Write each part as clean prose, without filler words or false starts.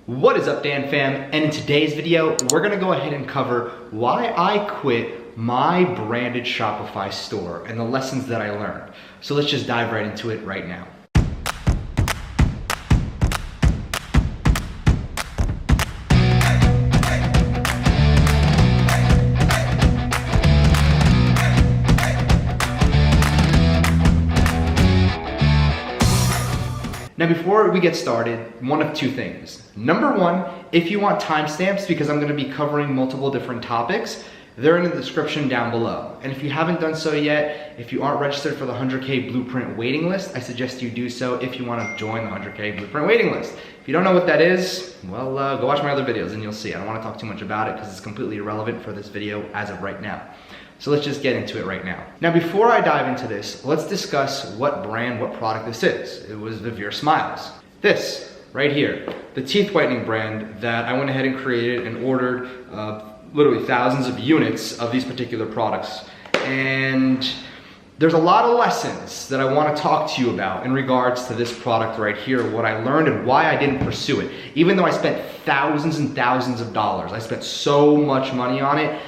What is up, Dan fam? And in today's video, we're gonna go ahead and cover why I quit my branded Shopify store and the lessons that I learned. So let's just dive right into it right now. Now before we get started, one of two things. Number one, if you want timestamps, because I'm gonna be covering multiple different topics, they're in the description down below. And if you haven't done so yet, if you aren't registered for the 100K Blueprint waiting list, I suggest you do so if you wanna join the 100K Blueprint waiting list. If you don't know what that is, well, go watch my other videos and you'll see. I don't wanna talk too much about it because it's completely irrelevant for this video as of right now. So let's just get into it right now. Now, before I dive into this, let's discuss what brand, what product this is. It was Vivere Smiles. This, right here, the teeth whitening brand that I went ahead and created and ordered literally thousands of units of these particular products. And there's a lot of lessons that I want to talk to you about in regards to this product right here, what I learned and why I didn't pursue it. Even though I spent thousands and thousands of dollars, I spent so much money on it.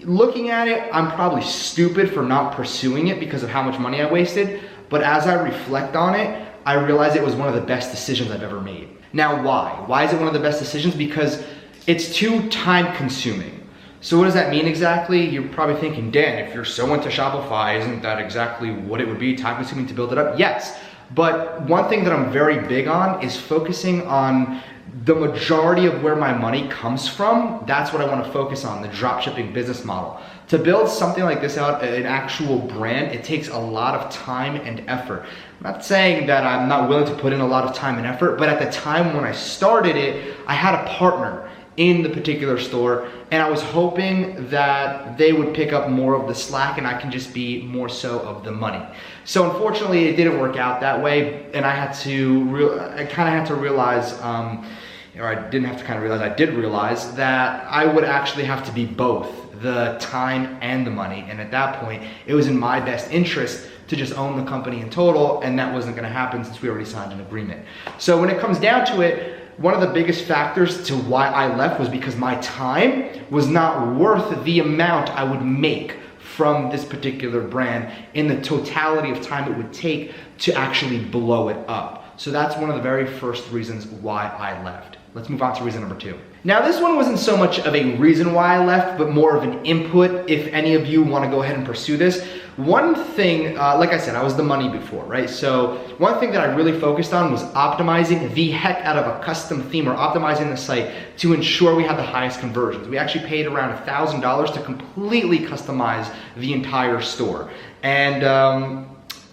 Looking at it, I'm probably stupid for not pursuing it because of how much money I wasted, but as I reflect on it, I realize it was one of the best decisions I've ever made. Now why? Why is it one of the best decisions? Because it's too time consuming. So what does that mean exactly? You're probably thinking, Dan, if you're so into Shopify, isn't that exactly what it would be, time consuming to build it up? Yes, but one thing that I'm very big on is focusing on the majority of where my money comes from. That's what I want to focus on, the dropshipping business model. To build something like this out, an actual brand, it takes a lot of time and effort. I'm not saying that I'm not willing to put in a lot of time and effort, but at the time when I started it, I had a partner in the particular store, and I was hoping that they would pick up more of the slack and I can just be more so of the money. So unfortunately, it didn't work out that way, and I kind of had to realize, or I didn't have to kind of realize, I did realize that I would actually have to be both, the time and the money. And at that point, it was in my best interest to just own the company in total, and that wasn't gonna happen since we already signed an agreement. So when it comes down to it, one of the biggest factors to why I left was because my time was not worth the amount I would make from this particular brand in the totality of time it would take to actually blow it up. So that's one of the very first reasons why I left. Let's move on to reason number two. Now this one wasn't so much of a reason why I left, but more of an input if any of you want to go ahead and pursue this. One thing, like I said, I was the money before, right? So one thing that I really focused on was optimizing the heck out of a custom theme or optimizing the site to ensure we had the highest conversions. We actually paid around $1,000 to completely customize the entire store. And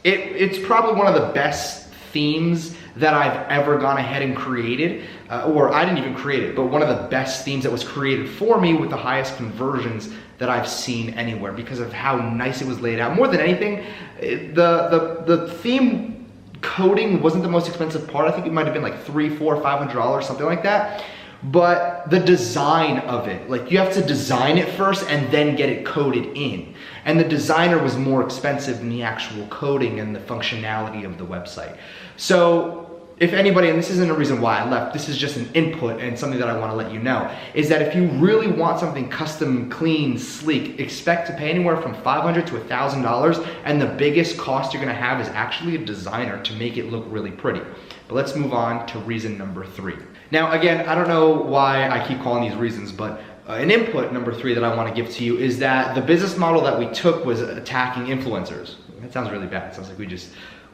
it's probably one of the best themes that I've ever gone ahead and created, or I didn't even create it, but one of the best themes that was created for me with the highest conversions that I've seen anywhere because of how nice it was laid out. More than anything, the theme coding wasn't the most expensive part. I think it might have been like $300, $400, $500, something like that. But the design of it, like you have to design it first and then get it coded in. And the designer was more expensive than the actual coding and the functionality of the website. So if anybody, and this isn't a reason why I left, this is just an input and something that I want to let you know, is that if you really want something custom, clean, sleek, expect to pay anywhere from $500 to $1,000, and the biggest cost you're gonna have is actually a designer to make it look really pretty. But let's move on to reason number three. Now again, I don't know why I keep calling these reasons, but an input number three that I want to give to you is that the business model that we took was attacking influencers. That sounds really bad. It sounds like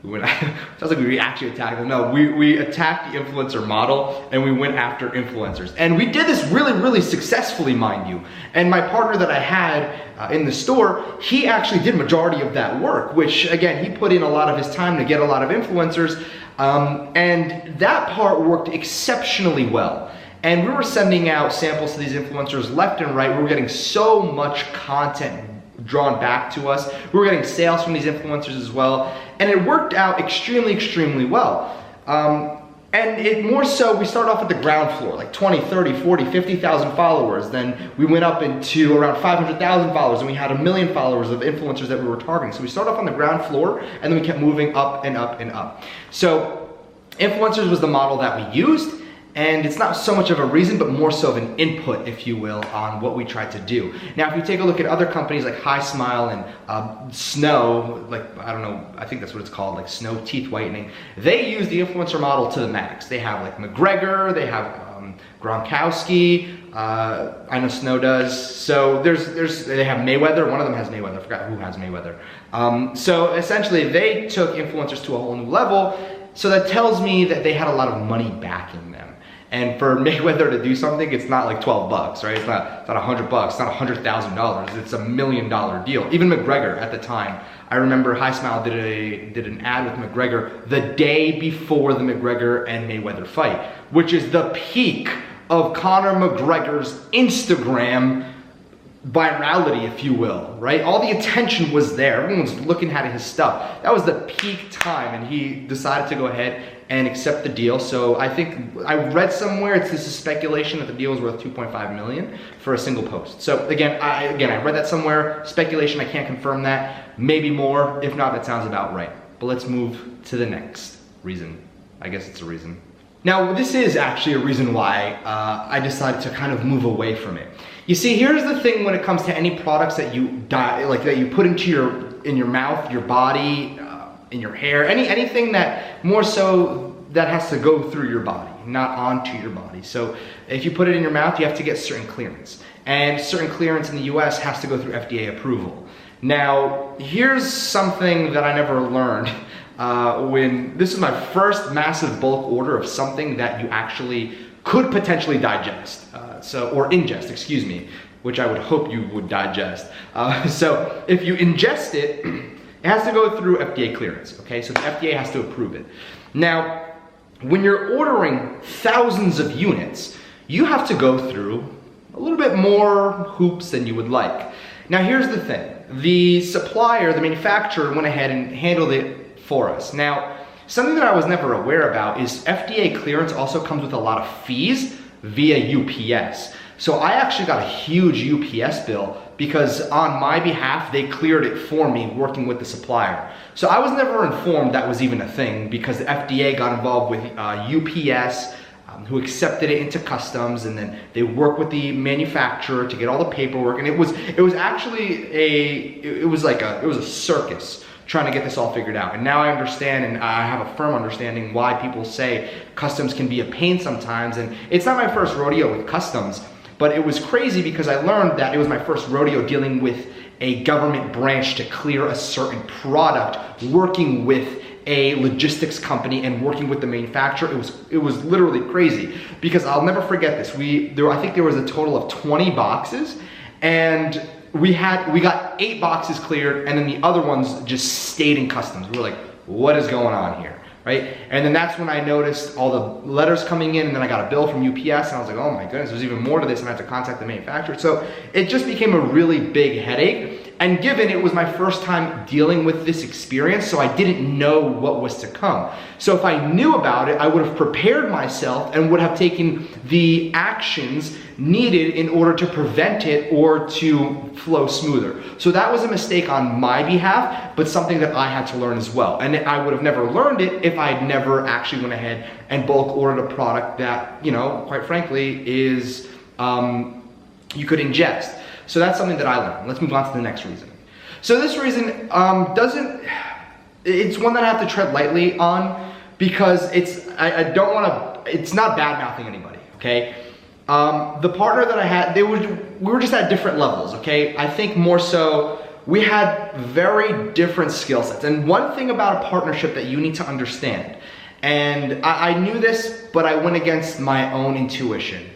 sounds like we actually attacked them. No, we attacked the influencer model and we went after influencers. And we did this really, really successfully, mind you. And my partner that I had in the store, he actually did majority of that work, which again, he put in a lot of his time to get a lot of influencers. And that part worked exceptionally well. And we were sending out samples to these influencers left and right. We were getting so much content drawn back to us. We were getting sales from these influencers as well. And it worked out extremely, extremely well. And it more so, we started off at the ground floor, like 20, 30, 40, 50,000 followers. Then we went up into around 500,000 followers and we had 1 million followers of influencers that we were targeting. So we started off on the ground floor and then we kept moving up and up and up. So influencers was the model that we used. And it's not so much of a reason, but more so of an input, if you will, on what we try to do. Now, if you take a look at other companies like High Smile and Snow, like, I don't know, I think that's what it's called, like Snow Teeth Whitening, they use the influencer model to the max. They have like McGregor, they have Gronkowski, I know Snow does. So they have Mayweather, one of them has Mayweather, I forgot who has Mayweather. So essentially they took influencers to a whole new level. So that tells me that they had a lot of money backing them. And for Mayweather to do something, it's not like 12 bucks, right? It's not $100 bucks, it's not $100,000. It's $1 million deal. Even McGregor at the time, I remember High Smile did an ad with McGregor the day before the McGregor and Mayweather fight, which is the peak of Conor McGregor's Instagram virality, if you will, right? All the attention was there. Everyone was looking at his stuff. That was the peak time, and he decided to go ahead and accept the deal. So I think I read somewhere, this is speculation, that the deal was worth 2.5 million for a single post. So again, I read that somewhere, speculation, I can't confirm that. Maybe more, if not, that sounds about right. But let's move to the next reason. I guess it's a reason. Now, this is actually a reason why I decided to kind of move away from it. You see, here's the thing when it comes to any products that you that you put into your mouth, your body, in your hair, anything that more so that has to go through your body, not onto your body. So if you put it in your mouth, you have to get certain clearance, and certain clearance in the US has to go through FDA approval. Now, here's something that I never learned when this is my first massive bulk order of something that you actually could potentially digest, or ingest, excuse me, which I would hope you would digest. So if you ingest it, it has to go through FDA clearance, okay? So the FDA has to approve it. Now, when you're ordering thousands of units, you have to go through a little bit more hoops than you would like. Now, here's the thing. The supplier, the manufacturer, went ahead and handled it for us. Now, something that I was never aware about is FDA clearance also comes with a lot of fees via UPS. So I actually got a huge UPS bill because on my behalf, they cleared it for me working with the supplier. So I was never informed that was even a thing because the FDA got involved with UPS, who accepted it into customs, and then they work with the manufacturer to get all the paperwork. And it was actually it was a circus trying to get this all figured out. And now I understand, and I have a firm understanding why people say customs can be a pain sometimes. And it's not my first rodeo with customs, but it was crazy because I learned that it was my first rodeo dealing with a government branch to clear a certain product, working with a logistics company and working with the manufacturer. It was literally crazy because I'll never forget this. I think there was a total of 20 boxes, and we got 8 boxes cleared, and then the other ones just stayed in customs. We were like, what is going on here, right? And then that's when I noticed all the letters coming in, and then I got a bill from UPS, and I was like, oh my goodness, there's even more to this, and I had to contact the manufacturer. So it just became a really big headache. And given it was my first time dealing with this experience, so I didn't know what was to come. So if I knew about it, I would have prepared myself and would have taken the actions needed in order to prevent it or to flow smoother. So that was a mistake on my behalf, but something that I had to learn as well. And I would have never learned it if I had never actually went ahead and bulk ordered a product that, quite frankly, is you could ingest. So that's something that I learned. Let's move on to the next reason. So this reason it's one that I have to tread lightly on because I don't want to, it's not bad mouthing anybody, okay? The partner that I had, we were just at different levels, okay? I think more so, we had very different skill sets. And one thing about a partnership that you need to understand, and I knew this, but I went against my own intuition.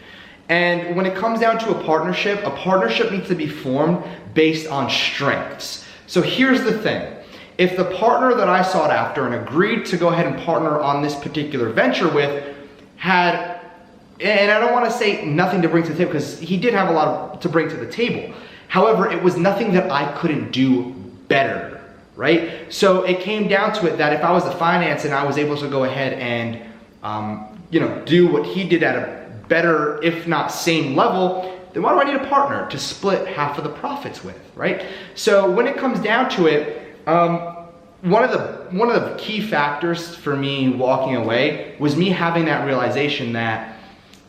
And when it comes down to a partnership needs to be formed based on strengths. So here's the thing. If the partner that I sought after and agreed to go ahead and partner on this particular venture with had, and I don't want to say nothing to bring to the table because he did have a lot to bring to the table. However, it was nothing that I couldn't do better, right? So it came down to it that if I was the finance and I was able to go ahead and, do what he did at a better, if not same level, then why do I need a partner to split half of the profits with, right? So when it comes down to it, one of the key factors for me walking away was me having that realization that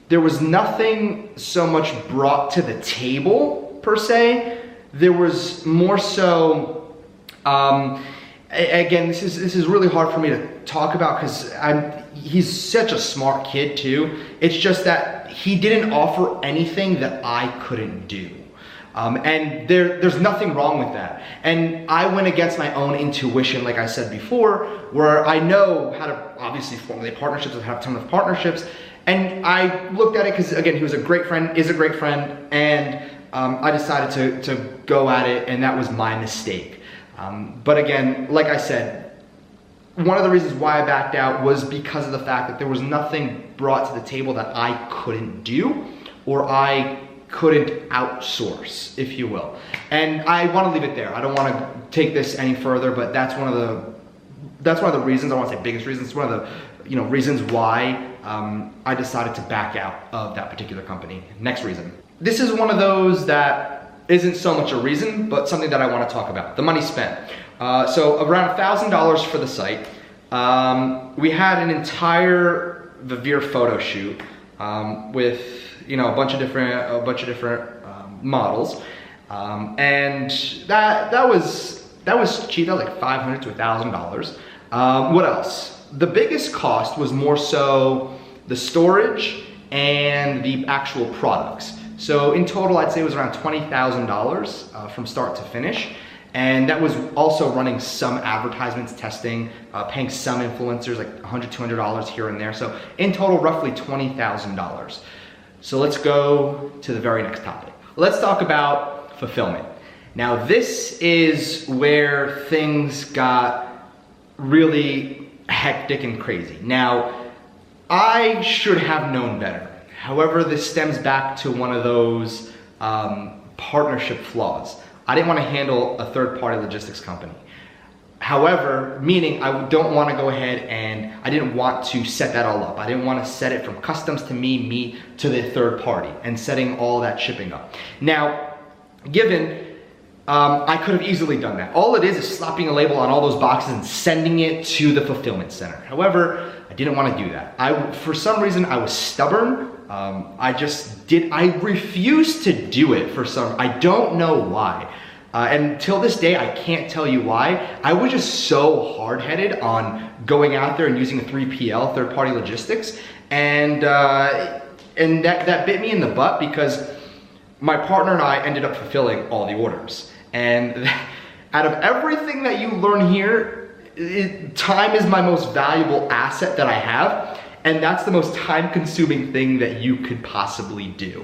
there was nothing so much brought to the table per se. There was more so, again, this is really hard for me to talk about because he's such a smart kid too. It's just that he didn't offer anything that I couldn't do. And there's nothing wrong with that. And I went against my own intuition, like I said before, where I know how to obviously formulate partnerships, I have a ton of partnerships. And I looked at it because, again, he was a great friend, is a great friend, and I decided to go at it, and that was my mistake. But again, like I said, one of the reasons why I backed out was because of the fact that there was nothing brought to the table that I couldn't do, or I couldn't outsource, if you will. And I want to leave it there. I don't want to take this any further, but that's one of the reasons, I don't want to say biggest reasons, it's one of the reasons why I decided to back out of that particular company. Next reason. This is one of those that isn't so much a reason, but something that I want to talk about. The money spent. So around $1,000 for the site. We had an entire Vivere photo shoot with a bunch of different models, and that was cheap. That was like $500 to $1,000. What else? The biggest cost was more so the storage and the actual products. So in total, I'd say it was around $20,000 from start to finish. And that was also running some advertisements, testing, paying some influencers like $100, $200 here and there. So in total, roughly $20,000. So let's go to the very next topic. Let's talk about fulfillment. Now this is where things got really hectic and crazy. Now, I should have known better. However, this stems back to one of those partnership flaws. I didn't want to handle a third-party logistics company. However, meaning I don't want to go ahead and I didn't want to set that all up. I didn't want to set it from customs to me to the third party and setting all that shipping up. Now, given I could have easily done that. All it is slapping a label on all those boxes and sending it to the fulfillment center. However, I didn't want to do that. For some reason, I was stubborn. I refused to do it I don't know why. And till this day, I can't tell you why. I was just so hard-headed on going out there and using a 3PL, third-party logistics. And that bit me in the butt because my partner and I ended up fulfilling all the orders. And out of everything that you learn here, time is my most valuable asset that I have. And that's the most time-consuming thing that you could possibly do.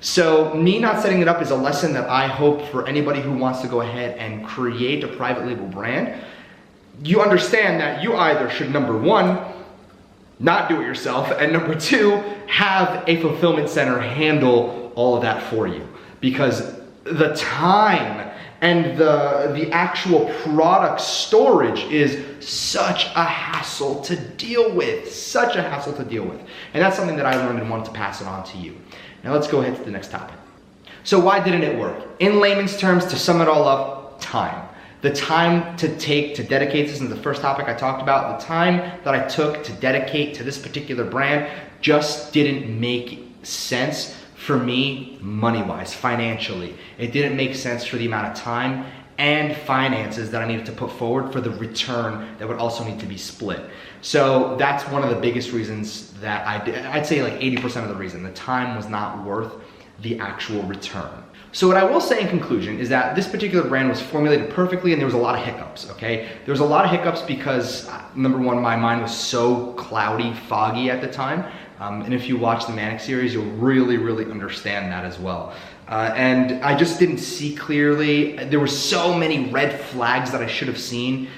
So me not setting it up is a lesson that I hope for anybody who wants to go ahead and create a private label brand. You understand that you either should, number one, not do it yourself, and number two, have a fulfillment center handle all of that for you. Because the time and the actual product storage is such a hassle to deal with, And that's something that I learned and wanted to pass it on to you. Now let's go ahead to the next topic. So why didn't it work? In layman's terms, to sum it all up, time. The time to take to dedicate, this is the first topic I talked about, the time that I took to dedicate to this particular brand just didn't make sense for me money-wise, financially. It didn't make sense for the amount of time and finances that I needed to put forward for the return that would also need to be split. So that's one of the biggest reasons that I'd say like 80% of the reason. The time was not worth the actual return. So what I will say in conclusion is that this particular brand was formulated perfectly and there was a lot of hiccups, okay? There was a lot of hiccups because, number one, my mind was so cloudy, foggy at the time. And if you watch the Manic series, you'll really, really understand that as well. And I just didn't see clearly. There were so many red flags that I should have seen.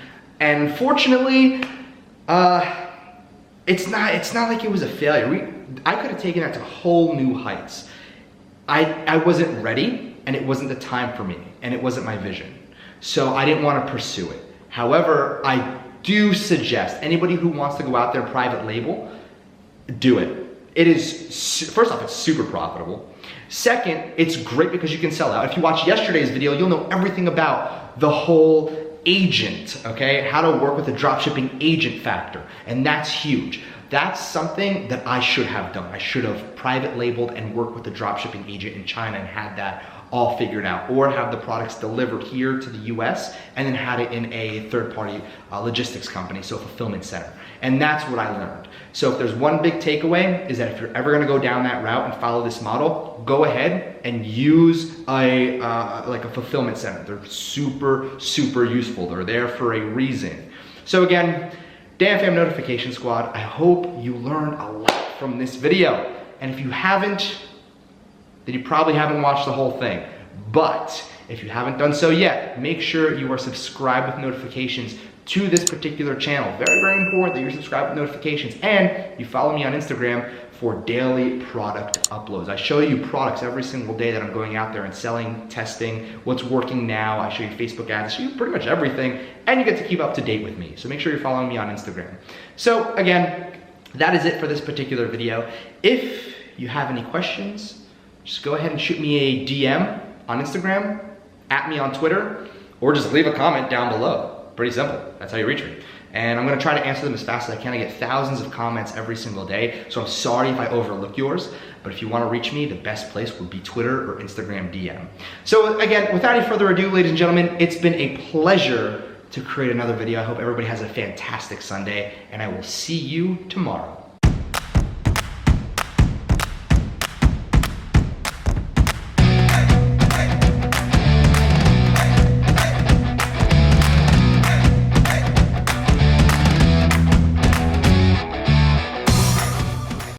And fortunately, it's not like it was a failure. I could have taken that to whole new heights. I wasn't ready, and it wasn't the time for me, and it wasn't my vision. So I didn't want to pursue it. However, I do suggest anybody who wants to go out there private label, do it. It is, first off, it's super profitable. Second, it's great because you can sell out. If you watch yesterday's video, you'll know everything about the whole agent, okay? How to work with the dropshipping agent factor, and that's huge. That's something that I should have done. I should have private labeled and worked with a dropshipping agent in China and had that all figured out, or have the products delivered here to the US and then had it in a third-party logistics company, so a fulfillment center. And that's what I learned. So if there's one big takeaway, is that if you're ever gonna go down that route and follow this model, go ahead and use like a fulfillment center. They're super, super useful. They're there for a reason. So again, Dan Fam Notification Squad, I hope you learned a lot from this video. And if you haven't, then you probably haven't watched the whole thing. But if you haven't done so yet, make sure you are subscribed with notifications to this particular channel. Very, very important that you're subscribed with notifications, and you follow me on Instagram for daily product uploads. I show you products every single day that I'm going out there and selling, testing, what's working now. I show you Facebook ads, I show you pretty much everything, and you get to keep up to date with me. So make sure you're following me on Instagram. So again, that is it for this particular video. If you have any questions, just go ahead and shoot me a DM on Instagram, at me on Twitter, or just leave a comment down below. Pretty simple, that's how you reach me. And I'm gonna try to answer them as fast as I can. I get thousands of comments every single day, so I'm sorry if I overlook yours, but if you wanna reach me, the best place would be Twitter or Instagram DM. So again, without any further ado, ladies and gentlemen, it's been a pleasure to create another video. I hope everybody has a fantastic Sunday, and I will see you tomorrow.